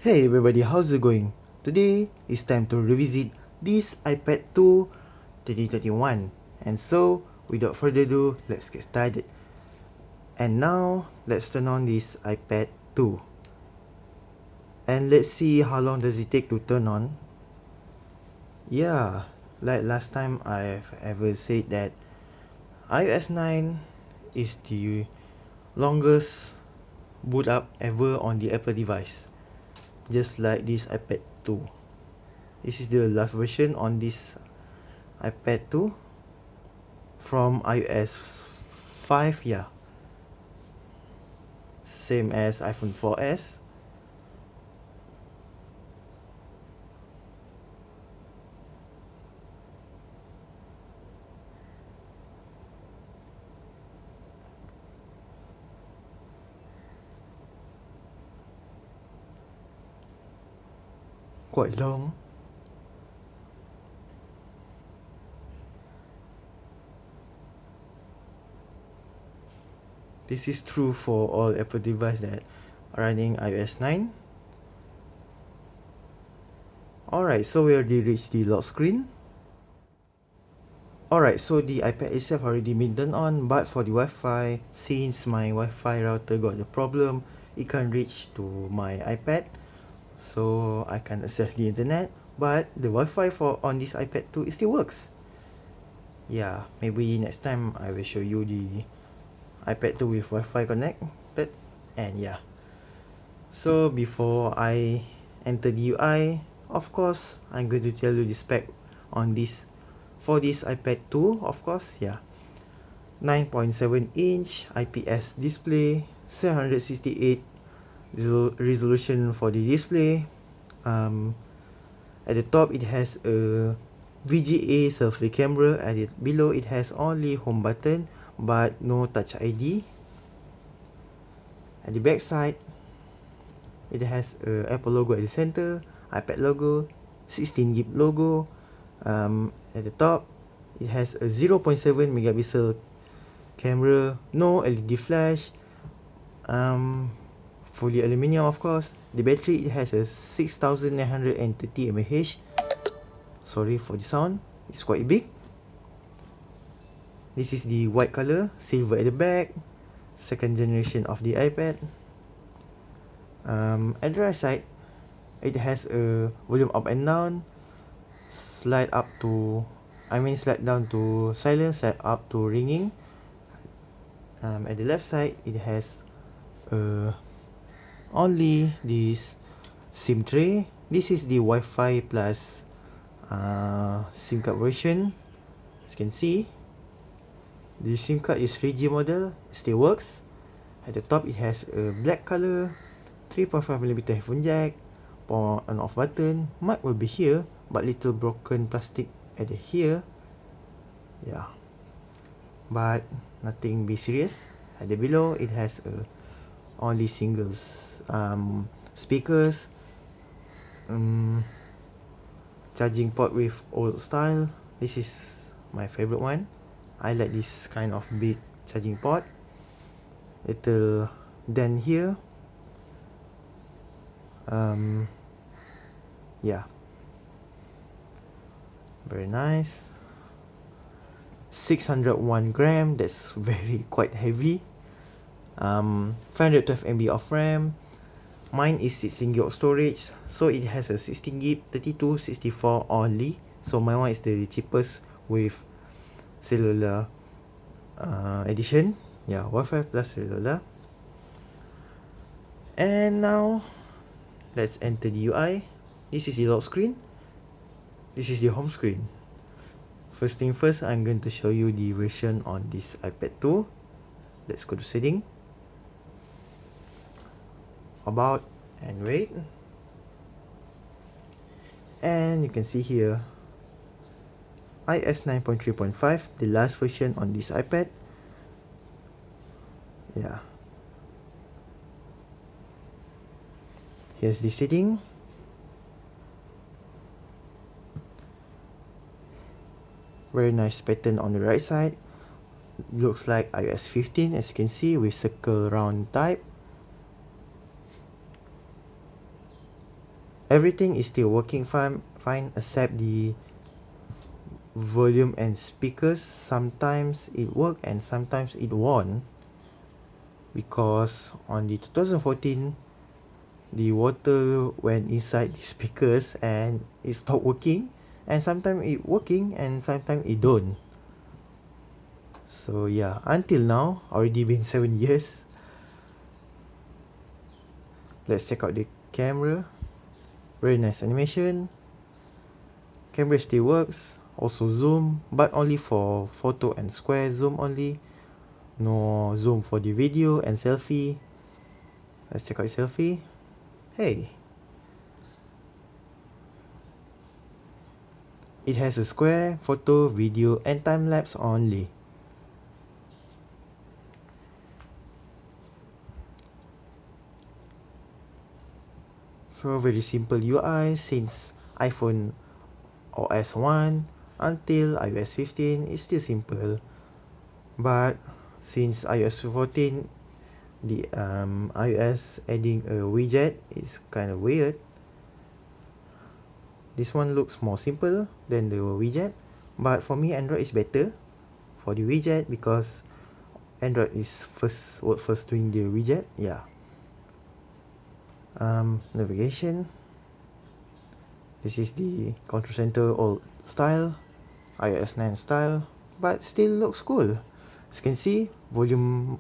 Hey everybody, how's it going? Today it's time to revisit this iPad 2 2021. And so, without further ado, let's get started. And now, let's turn on this iPad 2. And let's see how long does it take to turn on. Yeah, like last time I've ever said that iOS 9 is the longest boot up ever on the Apple device. Just like this iPad 2. This is the last version on this iPad 2 from iOS 5, yeah. Same as iPhone 4S. Quite long. This is true for all Apple devices that are running iOS 9. Alright, so we already reached the lock screen. Alright, so the iPad itself already been turned on, but for the Wi-Fi, since my Wi-Fi router got a problem, it can't reach to my iPad, so I can't access the internet. But the Wi-Fi for on this iPad 2 it still works. Yeah, maybe next time I will show you the iPad 2 with Wi-Fi connected. And yeah, so before I enter the UI, of course I'm going to tell you the spec on this for this iPad 2. Of course, yeah, 9.7 inch IPS display, 768 resolution for the display. At the top it has a VGA selfie camera, and below it has only home button but no touch ID. At the back side it has a Apple logo at the center, iPad logo, 16GB logo. At the top it has a 0.7 megapixel camera, no LED flash, fully aluminium of course. The battery, it has a 6930 mAh. Sorry for the sound, it's quite big. This is the white color, silver at the back, second generation of the iPad. At the right side it has a volume up and down, slide down to silent, slide up to ringing. At the left side it has only this SIM tray. This is the Wi-Fi plus SIM card version. As you can see, the SIM card is 3G model, it still works. At the top it has a black color, 3.5mm headphone jack, power on off button. Mic will be here, but little broken plastic at the here. Yeah, but nothing be serious. At the below it has only singles speakers, charging port with old style. This is my favorite one. I like this kind of big charging port. Little then here. Yeah, very nice. 601 gram, that's very quite heavy. 512 MB of RAM. Mine is 16GB of storage, so it has a 16GB, 32, 64 only. So my one is the cheapest with cellular edition. Yeah, Wi-Fi plus cellular. And now let's enter the UI. This is the lock screen. This is the home screen. First thing first, I'm going to show you the version on this iPad 2. Let's go to setting, about, and wait. And you can see here iOS 9.3.5, the last version on this iPad. Yeah, here's the setting. Very nice pattern on the right side. Looks like iOS 15, as you can see, with circle round type. everything is still working fine except the volume and speakers. Sometimes it work and sometimes it won't, because on the 2014 the water went inside the speakers and it stopped working, and sometimes it working and sometimes it don't. So yeah, until now, already been 7 years. Let's check out the camera. Very nice animation. Camera still works. Also zoom, but only for photo and square zoom only. No zoom for the video and selfie. Let's check out selfie. Hey, it has a square, photo, video and time lapse only. So very simple UI since iPhone OS 1 until iOS 15 is still simple. But since iOS 14, the iOS adding a widget is kind of weird. This one looks more simple than the widget, but for me Android is better for the widget because Android is first doing the widget. Yeah. Navigation. This is the control center old style, iOS 9 style, but still looks cool. As you can see, volume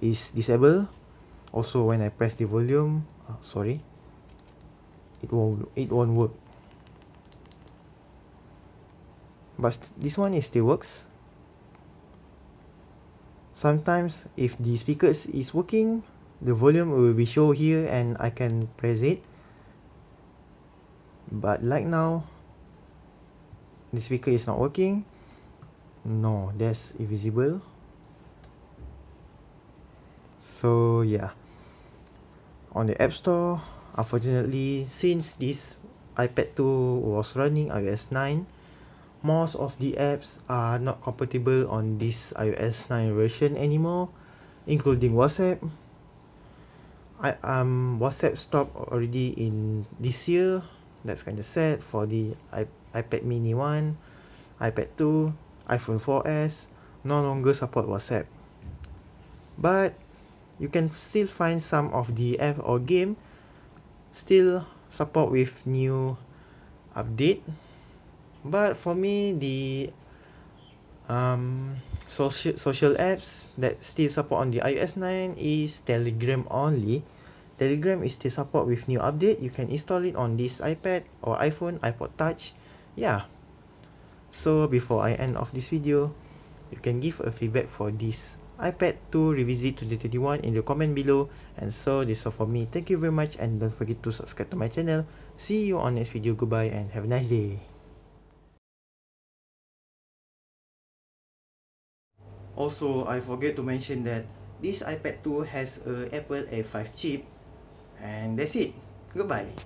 is disabled. Also, when I press the volume, it won't work. But this one still works. Sometimes, if the speakers is working, the volume will be shown here and I can press it. But like now, the speaker is not working. No, that's invisible. So yeah, on the App Store, unfortunately, since this iPad 2 was running iOS 9, most of the apps are not compatible on this iOS 9 version anymore, including WhatsApp. WhatsApp stopped already in this year. That's kind of sad for the iPad mini 1, iPad 2, iPhone 4S no longer support WhatsApp. But you can still find some of the app or game still support with new update. But for me, the social apps that still support on the iOS 9 is Telegram only. Telegram is still support with new update. You can install it on this iPad or iPhone, iPod Touch. Yeah. So before I end off this video, you can give a feedback for this iPad 2 Revisit 2021 in the comment below. And so this is all for me. Thank you very much and don't forget to subscribe to my channel. See you on next video. Goodbye and have a nice day. Also, I forget to mention that this iPad 2 has a Apple A5 chip. And that's it. Goodbye.